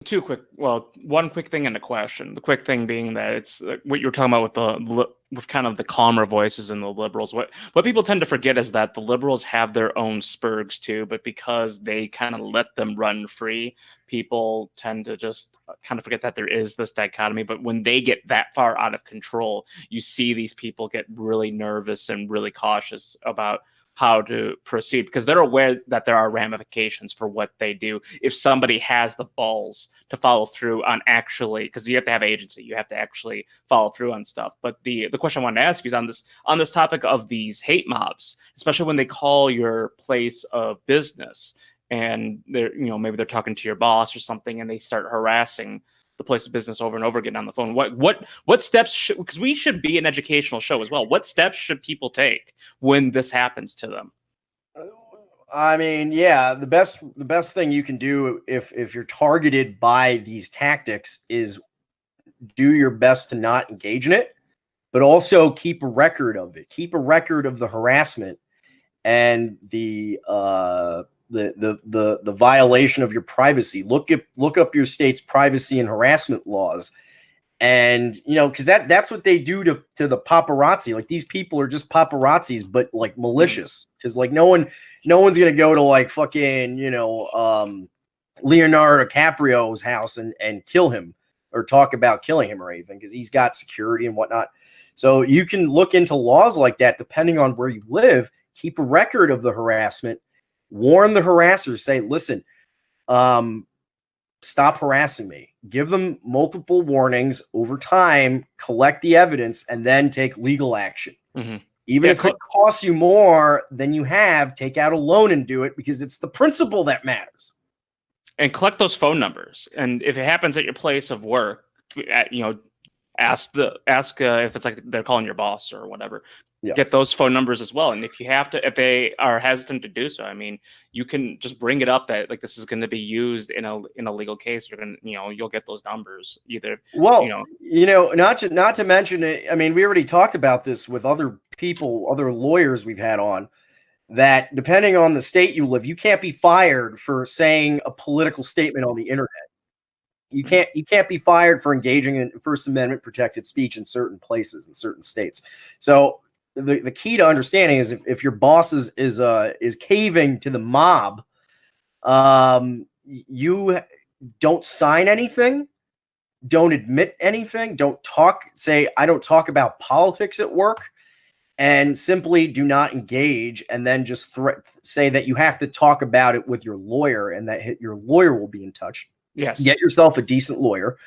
One quick thing and a question. The quick thing being that it's what you're talking about with kind of the calmer voices in the liberals. What people tend to forget is that the liberals have their own spurgs too, but because they kind of let them run free, people tend to just kind of forget that there is this dichotomy. But when they get that far out of control, you see these people get really nervous and really cautious about how to proceed because they're aware that there are ramifications for what they do if somebody has the balls to follow through on actually, because you have to have agency, you have to actually follow through on stuff. But the question I wanted to ask you is on this topic of these hate mobs, especially when they call your place of business and they're, maybe they're talking to your boss or something and they start harassing the place of business over and over again on the phone. What steps should, because we should be an educational show as well, what steps should people take when this happens to them? I mean, yeah, the best thing you can do if you're targeted by these tactics is do your best to not engage in it, but also keep a record of it. Keep a record of the harassment and the violation of your privacy. Look up your state's privacy and harassment laws, and because that's what they do to the paparazzi. Like, these people are just paparazzis, but like malicious, because like no one's gonna go to like fucking Leonardo DiCaprio's house and kill him or talk about killing him or anything, because he's got security and whatnot. So you can look into laws like that depending on where you live. Keep a record of the harassment. Warn the harassers. Say, listen, stop harassing me. Give them multiple warnings over time, collect the evidence, and then take legal action. Mm-hmm. Even if it costs you more than you have, take out a loan and do it, because it's the principle that matters. And collect those phone numbers. And if it happens at your place of work, ask if it's like they're calling your boss or whatever. Yeah. Get those phone numbers as well. And if they are hesitant to do so, I mean, you can just bring it up that like this is going to be used in a legal case. You're going to, you'll get those numbers either. Well, not to mention it. I mean, we already talked about this with other people, other lawyers we've had on, that depending on the state you live, you can't be fired for saying a political statement on the internet. You can't be fired for engaging in First Amendment protected speech in certain places, in certain states. So the key to understanding is if your boss is caving to the mob, you don't sign anything, don't admit anything, say I don't talk about politics at work, and simply do not engage, and then just say that you have to talk about it with your lawyer, and that your lawyer will be in touch. Yes. Get yourself a decent lawyer,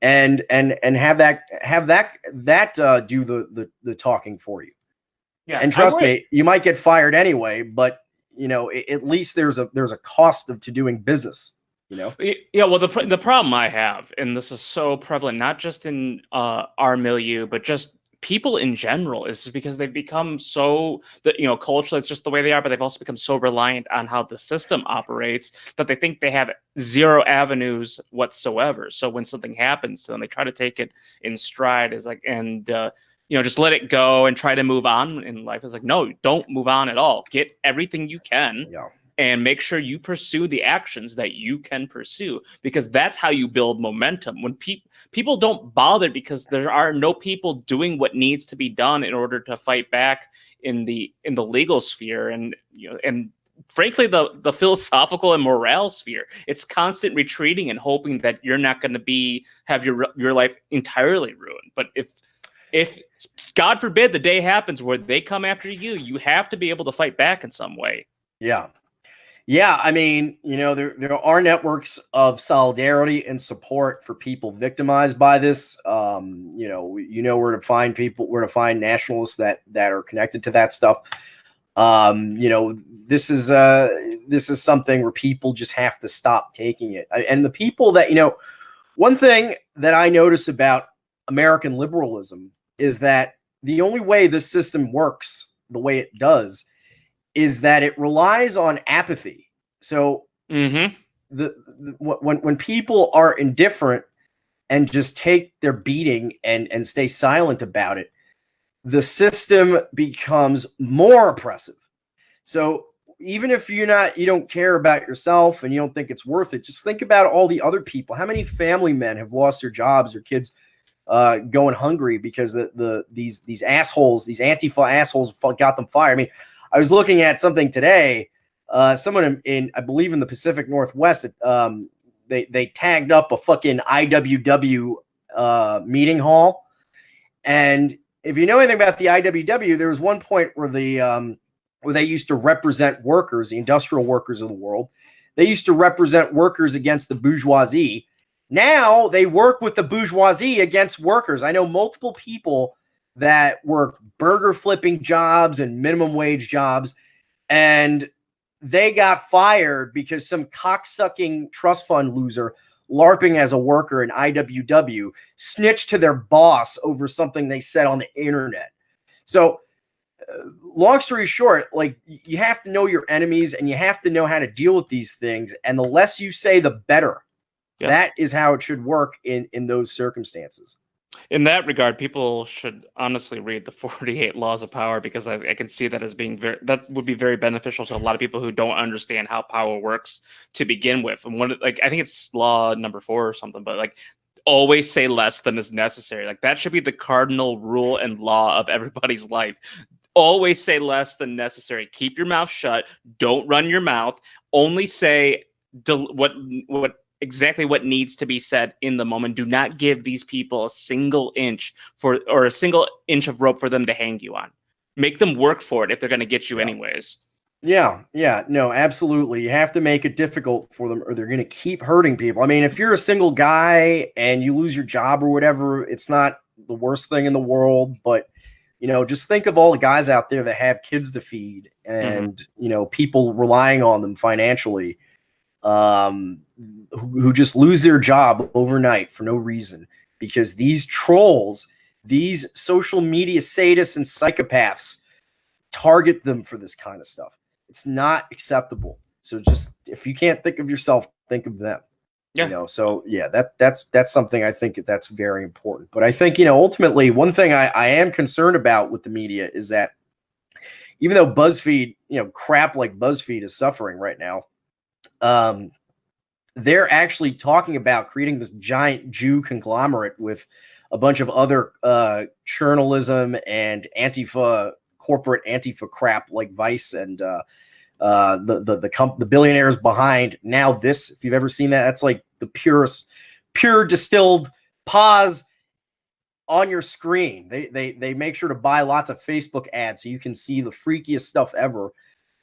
and have that do the talking for you. Yeah, and trust me, you might get fired anyway, but at least there's a cost to doing business. Yeah. Well, the problem I have, and this is so prevalent, not just in our milieu, but just people in general, is because they've become so that culturally it's just the way they are, but they've also become so reliant on how the system operates that they think they have zero avenues whatsoever. So when something happens to them, they try to take it in stride, just let it go and try to move on in life. It's like, no, don't move on at all. Get everything you can. Yeah. And make sure you pursue the actions that you can pursue, because that's how you build momentum. When people don't bother because there are no people doing what needs to be done in order to fight back in the legal sphere, and frankly the philosophical and morale sphere, it's constant retreating and hoping that you're not going to have your life entirely ruined. But if God forbid the day happens where they come after you, you have to be able to fight back in some way. Yeah. Yeah, I mean, there are networks of solidarity and support for people victimized by this. Where to find people, where to find nationalists that are connected to that stuff. This is something where people just have to stop taking it. And the people that, one thing that I notice about American liberalism is that the only way this system works the way it does is that it relies on apathy. So when people are indifferent and just take their beating and stay silent about it, the system becomes more oppressive. So even if you don't care about yourself and you don't think it's worth it, just think about all the other people. How many family men have lost their jobs or kids going hungry because these assholes, these Antifa assholes got them fired? I mean, I was looking at something today. Someone in I believe in the Pacific Northwest, they tagged up a fucking IWW meeting hall. And if you know anything about the IWW, there was one point where where they used to represent workers, the industrial workers of the world. They used to represent workers against the bourgeoisie. Now they work with the bourgeoisie against workers. I know multiple people that work burger flipping jobs and minimum wage jobs, and they got fired because some cocksucking trust fund loser LARPing as a worker in IWW snitched to their boss over something they said on the internet. So long story short, like, you have to know your enemies and you have to know how to deal with these things. And the less you say, the better. Yeah. That is how it should work in those circumstances. In that regard, people should honestly read the 48 Laws of Power, because I can see that as being that would be very beneficial to a lot of people who don't understand how power works to begin with. And I think it's law number 4 or something, but like, always say less than is necessary. Like, that should be the cardinal rule and law of everybody's life. Always say less than necessary. Keep your mouth shut. Don't run your mouth. Only say exactly what needs to be said in the moment. Do not give these people a single inch of rope for them to hang you on. Make them work for it if they're going to get you anyways. Yeah, no, absolutely. You have to make it difficult for them or they're going to keep hurting people. I mean, if you're a single guy and you lose your job or whatever, it's not the worst thing in the world, but just think of all the guys out there that have kids to feed and, people relying on them financially, who just lose their job overnight for no reason because these trolls, these social media sadists and psychopaths target them for this kind of stuff. It's not acceptable. So just, if you can't think of yourself, think of them. Yeah. So yeah, that's something I think that's very important. But I think, ultimately one thing I am concerned about with the media is that even though BuzzFeed, crap like BuzzFeed is suffering right now, they're actually talking about creating this giant Jew conglomerate with a bunch of other journalism and corporate Antifa crap like Vice and the billionaires behind Now This. If you've ever seen that, that's like the pure distilled pause on your screen. They make sure to buy lots of Facebook ads so you can see the freakiest stuff ever,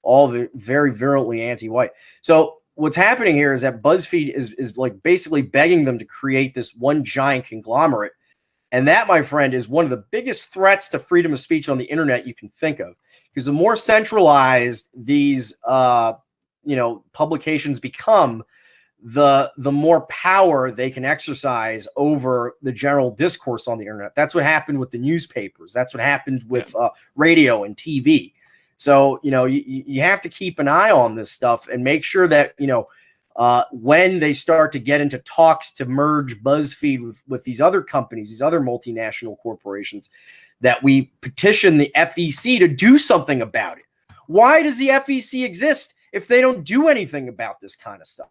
all of it very virulently anti-white. So what's happening here is that BuzzFeed is like basically begging them to create this one giant conglomerate. And that, my friend, is one of the biggest threats to freedom of speech on the internet you can think of. Because the more centralized these, publications become, the more power they can exercise over the general discourse on the internet. That's what happened with the newspapers. That's what happened with radio and TV. So, you have to keep an eye on this stuff and make sure that, when they start to get into talks to merge BuzzFeed with these other companies, these other multinational corporations, that we petition the FEC to do something about it. Why does the FEC exist if they don't do anything about this kind of stuff?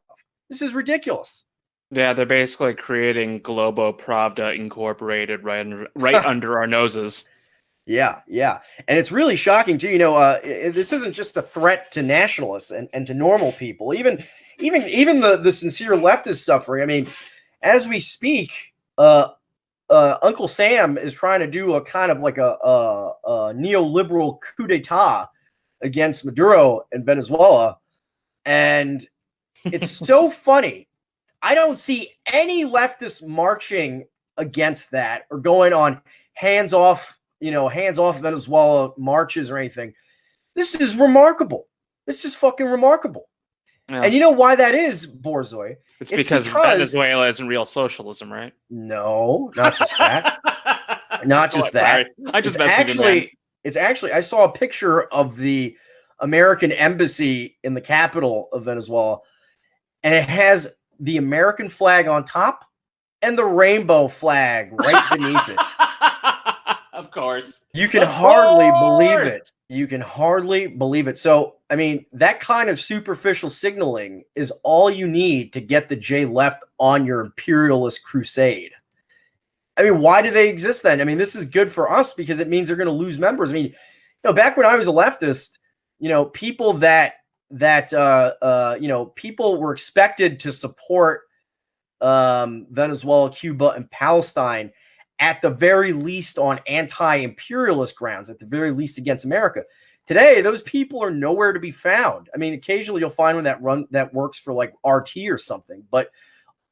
This is ridiculous. Yeah, they're basically creating Globo Pravda Incorporated right under our noses. Yeah. And it's really shocking too. This isn't just a threat to nationalists and to normal people. Even the sincere leftists suffering. I mean, as we speak, Uncle Sam is trying to do a kind of like a neoliberal coup d'etat against Maduro in Venezuela. And it's so funny. I don't see any leftists marching against that or going on hands off Venezuela marches or anything. This is remarkable. This is fucking remarkable. Yeah. And you know why that is, Borzoi? It's because Venezuela isn't real socialism, right? No, not just that. Not just that. Sorry. I just it's actually I saw a picture of the American embassy in the capital of Venezuela, and it has the American flag on top and the rainbow flag right beneath it. Of course. You can Of hardly believe course. it. You can hardly believe it. So, I mean, that kind of superficial signaling is all you need to get the J left on your imperialist crusade. I mean, why do they exist then? I mean, this is good for us because it means they're going to lose members. I mean, back when I was a leftist, people people were expected to support Venezuela, Cuba, and Palestine at the very least on anti-imperialist grounds, at the very least against America. Today, those people are nowhere to be found. I mean, occasionally you'll find one that works for like RT or something, but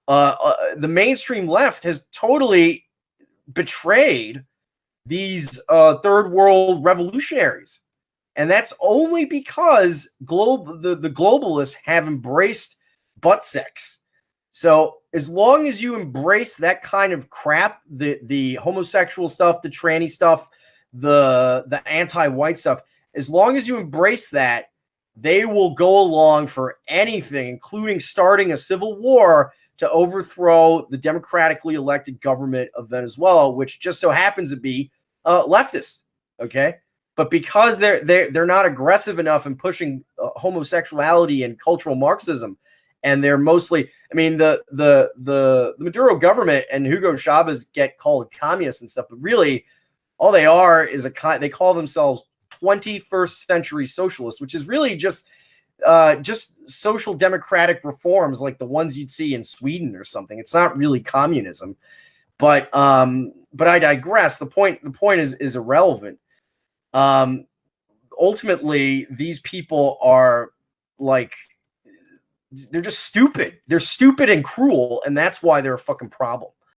the mainstream left has totally betrayed these third world revolutionaries. And that's only because the globalists have embraced butt sex. So as long as you embrace that kind of crap, the homosexual stuff, the tranny stuff, the anti-white stuff, as long as you embrace that, they will go along for anything, including starting a civil war to overthrow the democratically elected government of Venezuela, which just so happens to be leftist. Okay, but because they're not aggressive enough in pushing homosexuality and cultural Marxism, and they're mostly, I mean, the Maduro government and Hugo Chavez get called communists and stuff, but really all they are is they call themselves 21st century socialists, which is really just social democratic reforms like the ones you'd see in Sweden or something. It's not really communism, but I digress. The point is irrelevant. Ultimately, these people are they're just stupid. They're stupid and cruel, and that's why they're a fucking problem.